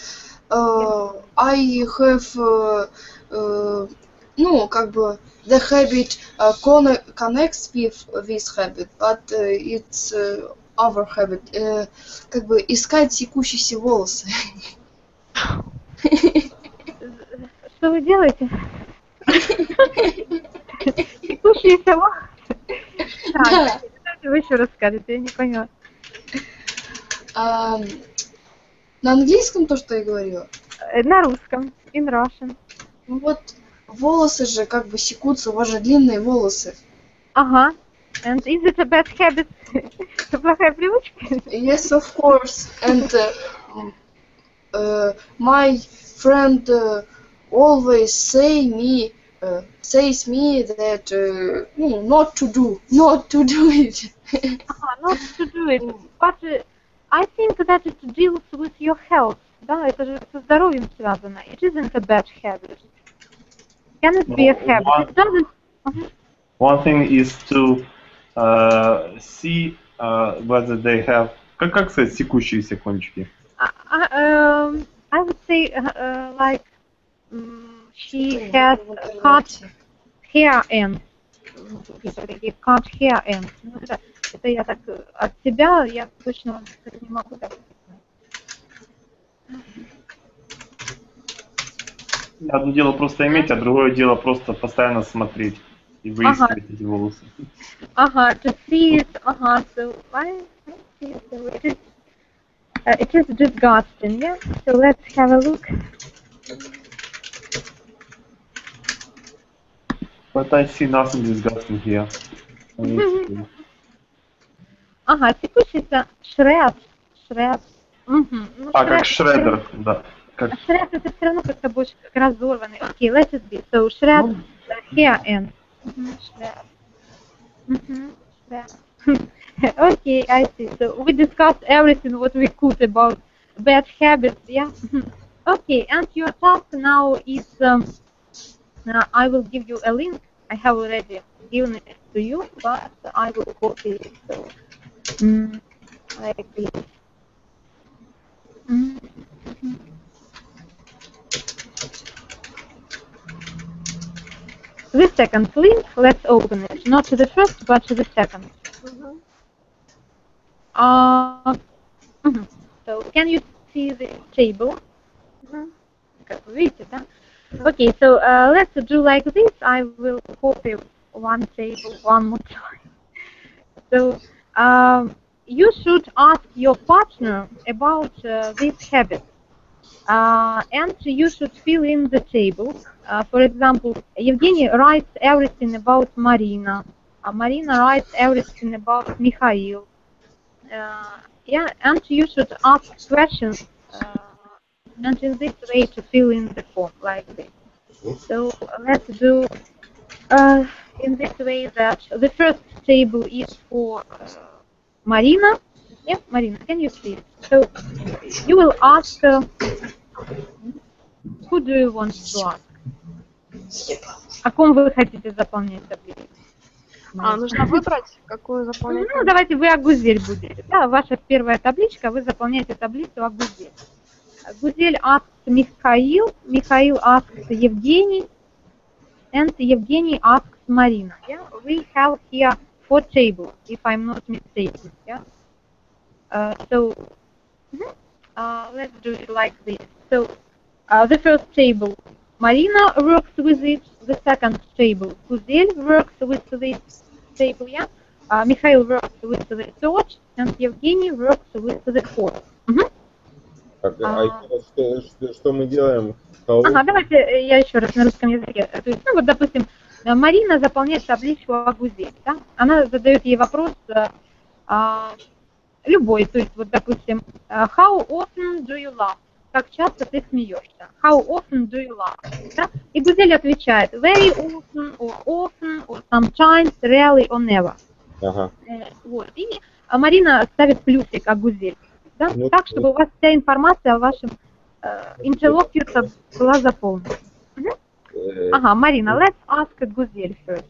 I have ну как бы the habit connects with habit, but it's our habit. Как бы искать секущиеся волосы. Что вы делаете? Текущиеся волосы? Так, вы еще расскажете, я не поняла. На английском то, что я говорила. На русском, in Russian. Ну вот волосы же как бы секутся, у вас же длинные волосы. Ага. And is it a bad habit? Это плохая привычка? Yes, of course. And my friend always says me that not to do it. Not to do it. But I think that it deals with your health. Да, это же со здоровьем связано. It isn't a bad habit. Can it be a habit? It doesn't. One thing is to see whether they have... Как сказать секущиеся кончики? I would say like she has cut hair ends. Такие cut hair ends. Ну, это я так от себя, я точно вам сказать не могу. Так. Одно дело просто иметь, а другое дело просто постоянно смотреть и выискивать эти волосы. To see it. So I see it. So it is disgusting, yeah? So let's have a look. But I see nothing disgusting here. Текущийся shred. Ну, как шредер, да. Shred это все равно как-то больше как разорванный. Okay, let it be. So shred hair end. Shred. Okay, I see. So we discussed everything what we could about bad habits, yeah? Okay, and your task now is, I will give you a link. I have already given it to you, but I will copy it. So, like this. The second link, let's open it. Not to the first, but to the second. So, can you see the table? Как вы видите, да? Okay, so let's do like this. I will copy one table one more time. So, you should ask your partner about this habit. And you should fill in the table. For example, Evgeny writes everything about Marina. Marina writes everything about Mikhail. And you should ask questions and in this way to fill in the form like this. So let's do in this way that the first table is for Marina. Yeah, Marina, can you see it? So you will ask, who do you want to ask? О ком вы хотите заполнять таблицу? Нужно выбрать, какую заполнять. Ну, давайте вы Агузель будете. Да, ваша первая табличка, вы заполняете таблицу Агузель. Гузель asks Mikhail, Mikhail asks Evgeny, and Evgeny asks Marina. Yeah, we have here 4 tables, if I'm not mistaken. Yeah. So let's do it like this. So the first table, Marina works with it. The second table, Guzel works with this table. Yeah. Mikhail works with the third, and Evgeny works with the fourth. Что мы делаем? Давайте я еще раз на русском языке. То есть, вот, допустим, Марина заполняет табличку Агузель. Да? Она задает ей вопрос любой. То есть, вот, допустим, how often do you laugh? как часто ты смеешься. How often do you laugh? Да? И Гузель отвечает very often, or sometimes, rarely, or never. Ага. Вот. И Марина ставит плюсик, а Гузель. Да? Ну, Так, чтобы у вас вся информация о вашем интерлокуторе была заполнена. Ага, Марина, let's ask Гузель first.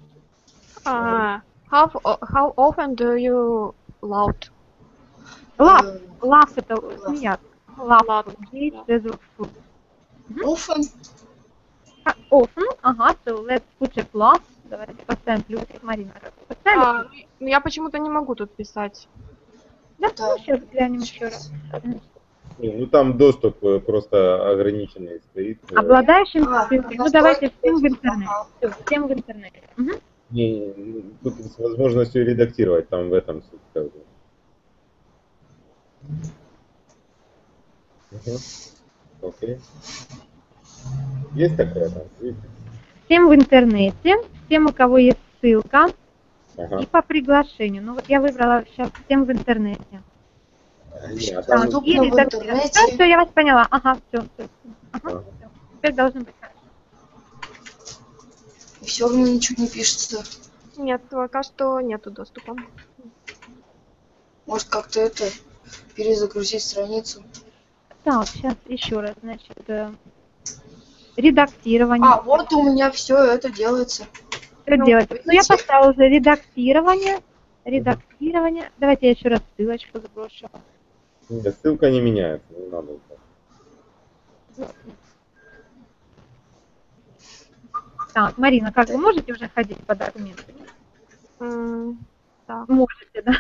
How often do you laugh? Laugh это смеяться. Laugh. Often. Often, ага, so let's put a plus. Давайте поставим плюсик, Марина. Поставили? Я почему-то не могу тут писать. Да, ну сейчас глянем еще раз. Не, ну там доступ просто ограниченный стоит. Обладающим ссылкой. Ну давайте всем в интернете. Все, всем в интернете. Угу. Не, тут с возможностью редактировать, там в этом суть. Как бы. Окей. Есть такое там? Видите? Всем в интернете, всем, у кого есть ссылка, Ага. и по приглашению. Ну вот я выбрала сейчас всем в интернете. Не, а Так, там Доступно и в редактировать. интернете. Да, все, я вас поняла. Ага, все. Ага, все. Теперь должно быть хорошо. И все равно ничего не пишется. Нет, пока что нету доступа. Может как-то это перезагрузить страницу. Так, сейчас еще раз, значит, редактирование. А, вот у меня все это делается. Что делать? Ну, я поставила уже редактирование. Редактирование. Давайте я еще раз ссылочку сброшу. нет, ссылка не меняется, не надо. Так, Марина, как вы можете уже ходить по документам? Так. Можете, да?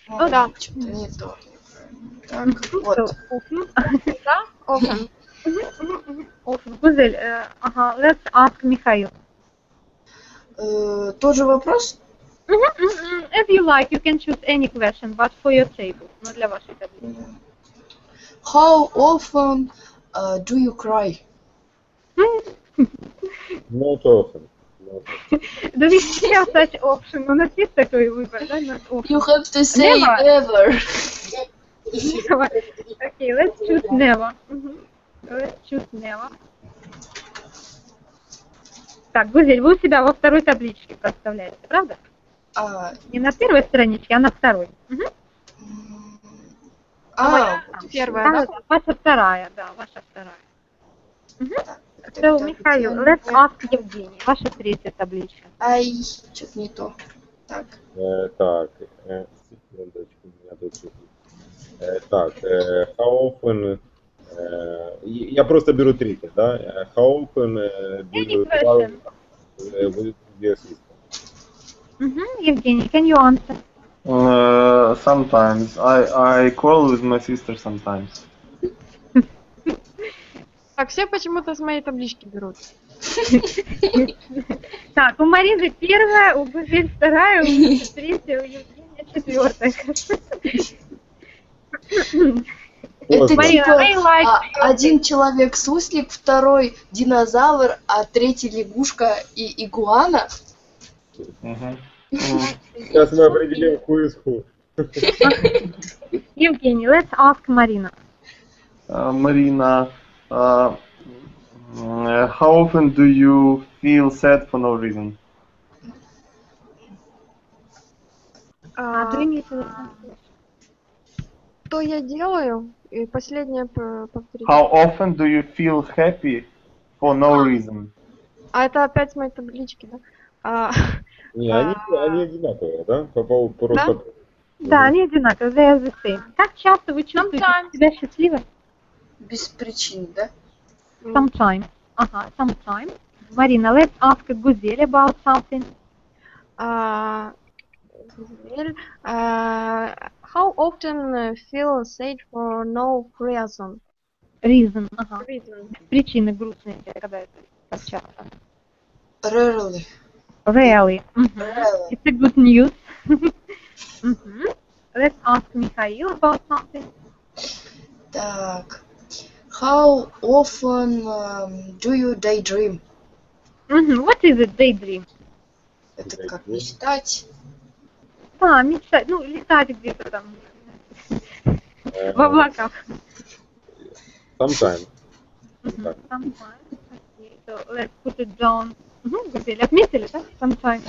Ну да. Что-то не то. Так, вот. Да? Often. Гузель, ага, let's ask Михаил. Тот же вопрос? If you like, you can choose any question, but for your table, но для вашей таблицы. How often do you cry? Not often. Do we have such option? У нас есть такой выбор, да? You have to say Never. never. Okay, let's choose never. Let's choose never. Так, Гузель, вы у себя во второй табличке проставляете, правда? Не на первой страничке, а на второй. Первая, да? Ваша вторая, да, ваша вторая. So, Михаил, let's ask Евгений. Ваша третья табличка. Ай, что-то не то. Так. Так, секундочку, у меня тут что-то. Так, how often... Я просто беру третий, да? How often do you travel with your sister? Евгений, can you answer? Sometimes. I call with my sister sometimes. Так, все почему-то с моей таблички берут. Так, у Марины первая, у Гузель вторая, у меня третья, у Евгения четвертая. Это Марина, типа один человек-суслик, второй динозавр, а третий лягушка и игуана. Сейчас мы определим who is who. Евгений, let's ask Марина. Marina, how often do you feel sad for no reason? Что я делаю? И последнее повторить. How often do you feel happy for no reason? А это опять с моей таблички, да? Не, они одинаковые, да? По поводу просто... Да, они одинаковые, they are the same. Как часто вы чувствуете себя счастливой? Без причин, да? Sometimes. Ага, sometimes. Марина, let's ask Гузель about something. How often feel sad for no reason? Reason, ага. Reason. Причины грустные, когда это как часто. Rarely. Really. Rarely. It's a good news. Let's ask Михаил about something. Так. How often do you daydream? What is a daydream? Это как мечтать. А, мечтать, ну, летать где-то там в облаках. Sometimes. Sometimes. Okay, so let's put it down. Гузель, отметили, да? Sometimes.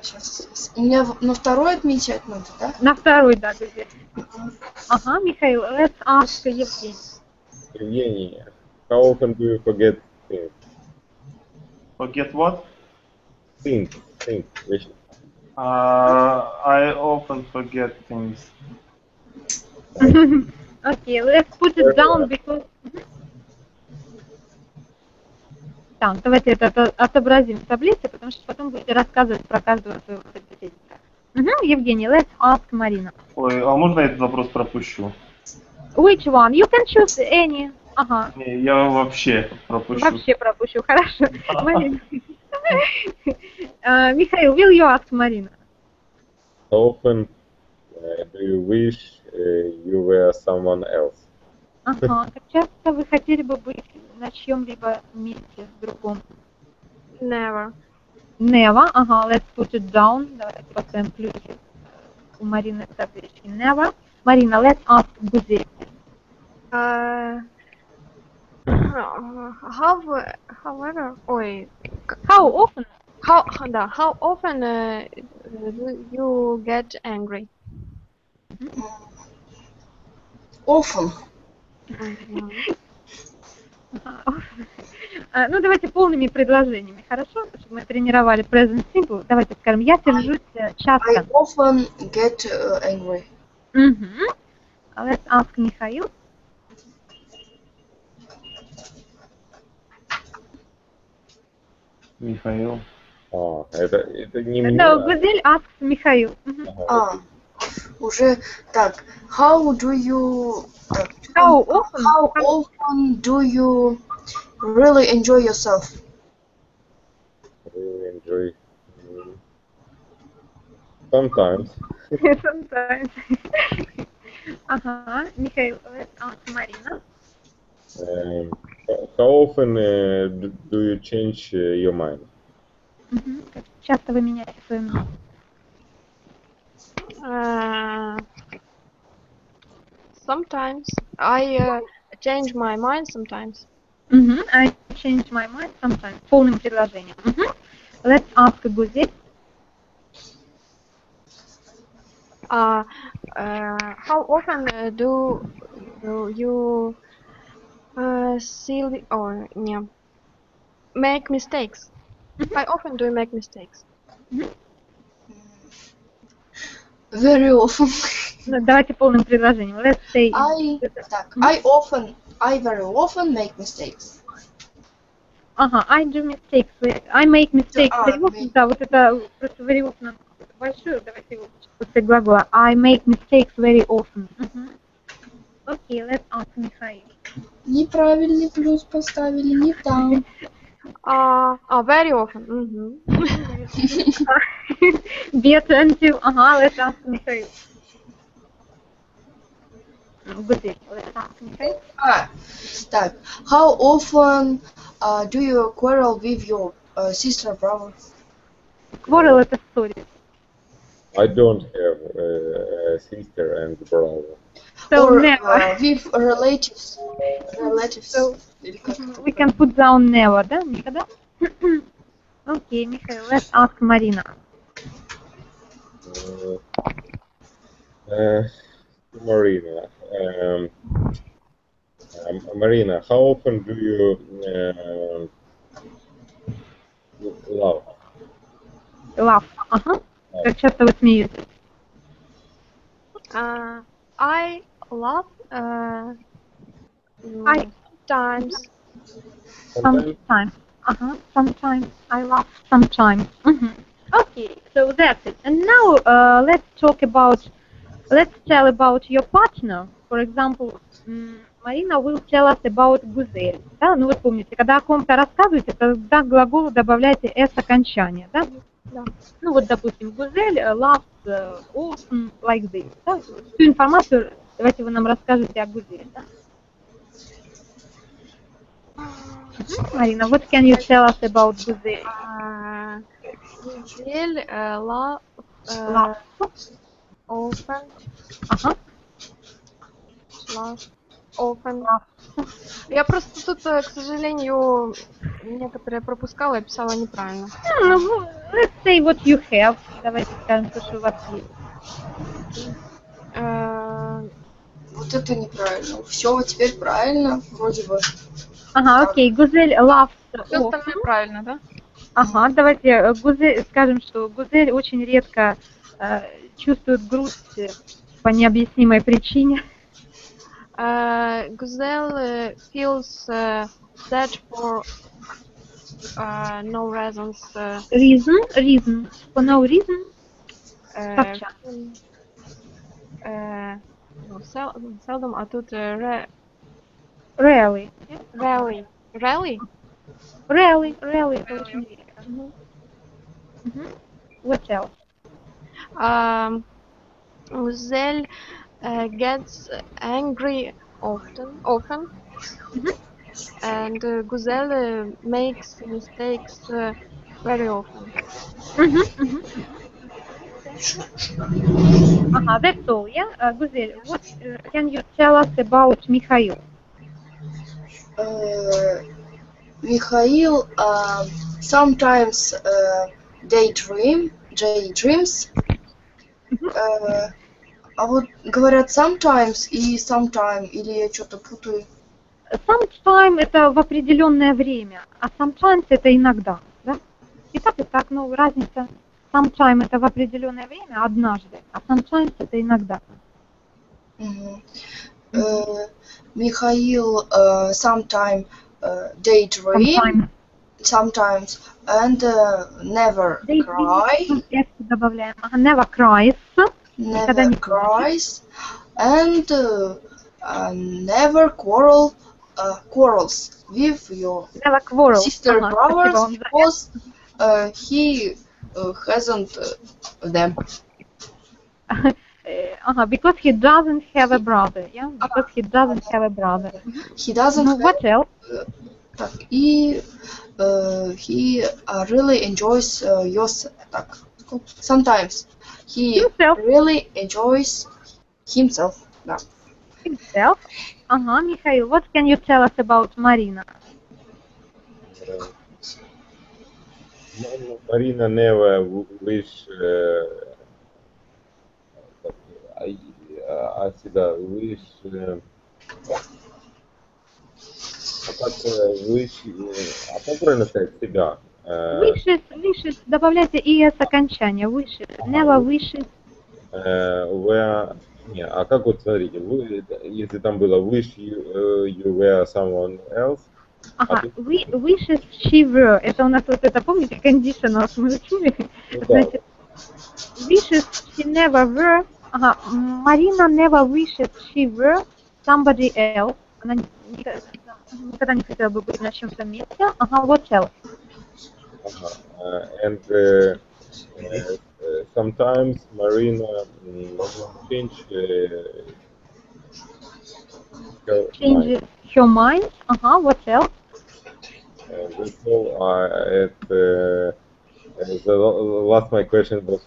Сейчас. У меня на второй отмечать надо, да? На второй, да, Гузель. Ага, Михаил, let's ask Евгений. Евгений, how often do you forget things? Forget what? Things, вещи. I often forget things. Okay, let's put it down because... Так, давайте это отобразим в таблице, потому что потом будете рассказывать про каждого своего собеседника. Евгений, let's ask Marina. Ой, а можно я этот вопрос пропущу? Which one? You can choose any. Ага. Не, я вообще пропущу. Вообще пропущу, хорошо. Марина. Михаил, will you ask Marina? How often do you wish you were someone else? Ага. Как часто вы хотели бы быть на чьем-либо месте другом? Never. Never. Ага, let's put it down. Давайте поставим плюсик у Марины в табличке. Never. Марина, let's ask Гузель. However, ой, How often? how often do you get angry? Often. Ну, давайте полными предложениями, хорошо? Чтобы мы тренировали present simple. Давайте скажем, я сержусь I часто. often get angry. Let's ask Михаил. Михаил. Это не мне. No, Гузель asks Михаил. Уже так. How do you... Так, How often? how often do you really enjoy yourself? Really enjoy. Sometimes. Sometimes. Ага, Михаил, let's ask Marina. How often do you change your mind? Как часто вы меняете свое мнение? Sometimes I change my mind sometimes. I change my mind sometimes. Полным предложением. Let's ask Гузель. How often do you silly or yeah, make mistakes? I often do make mistakes. Very often. Ну, давайте полным предложением. Let's say... I very often make mistakes. Ага, I do mistakes. I make mistakes. Very often, да, вот это просто very often большое. Давайте его после глагола. I make mistakes very often. Окей, let's ask Михаил. Неправильный плюс поставили, не там. Very often. Better until... Ага, let's ask Михаил. Гузель, let's ask Михаил. Так. How often do you quarrel with your sister or brother? Quarrel это ссорить. I don't have a sister and brother. So Or never. with relatives. So, we can put down never, да? Никогда? Окей, Михаил, let's ask Marina. Marina. Marina, how often do you laugh? Laugh. Ага. Как часто вы смеетесь? I laugh times. Sometimes. Sometimes I laugh. Sometimes. Okay, so that's it. And now let's tell about your partner. For example, Marina will tell us about Гузель. Да? Ну вы помните, когда о ком-то рассказываете, тогда к глаголу добавляете s окончание. Да? Да. Ну вот, допустим, Гузель loves often like this. Да? Всю информацию давайте вы нам расскажете о Гузель. Да? Marina, what can you tell us about Гузель? Гузель Loves. often. Ага. Loves often. Я просто тут, к сожалению, некоторые пропускала и писала неправильно. Ну, let's say what you have. Давайте скажем то, что у вас есть. Вот это неправильно. Все, теперь правильно, вроде бы. Ага, окей. Гузель loves Все остальное правильно, да? Ага, давайте Гузель, скажем, что Гузель очень редко чувствует грусть по необъяснимой причине. Гузель feels sad for no reasons. Reason. For no reason. Сообща. Ну, seldom, а тут Rarely. rarely. Rarely? Rarely, это очень редко. What else? Guzelle gets angry often. And Guzelle makes mistakes very often. Ага, that's all, yeah? Гузель, what can you tell us about Михаил? Михаил sometimes daydreams. А вот говорят sometimes и sometime, или я что-то путаю? Sometime это в определенное время, а sometimes это иногда, да? И так, но разница. Sometime это в определенное время, однажды, а sometimes это иногда. Михаил sometime daydream, sometimes, and never cry. Добавляем. Never cries. Never cries, and never quarrels with your sister brothers because he hasn't them. Because he doesn't have a brother, yeah? Because he doesn't have a brother. He doesn't have... What else? Так, и he really enjoys sometimes he really enjoys himself. Да. Himself? Mikhail, what can you tell us about Marina? Marina never wish как правильно сказать себя? Wishes, добавляйте es окончание, wishes, never wishes. А как вот, смотрите, если там было wish you were someone else. Wishes she were, это у нас вот это, помните, conditional мы учили? Значит, wishes she never were, Marina never wishes she were somebody else. Она никогда не хотела бы быть на чьем-то месте. What else? And sometimes Marina changes her mind. What else? That's all. The last my question was.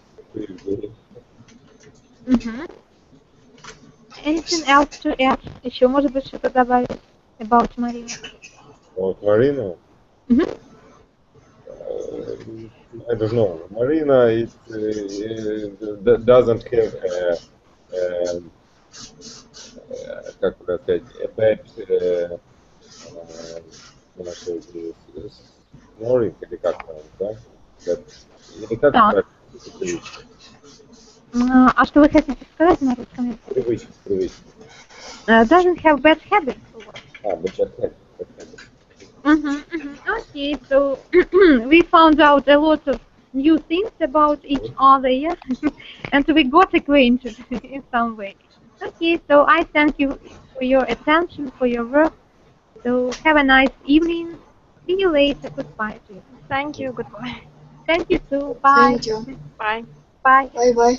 Anything else to add? Еще, может быть, что-то добавить about Marina? About Marina? I don't know. Marina doesn't have как сказать, a bad snoring, или как там, да? Или как правильно? А что вы хотите сказать на русском языке? Привычки. Doesn't have bad habits. Bad habits. Okay, so we found out a lot of new things about each other, yeah? And we got acquainted in some way. Okay, so I thank you for your attention, for your work. So have a nice evening. See you later. Goodbye to you. Thank you. Goodbye. Thank you too. Bye. Thank you. Bye. Bye. Bye-bye.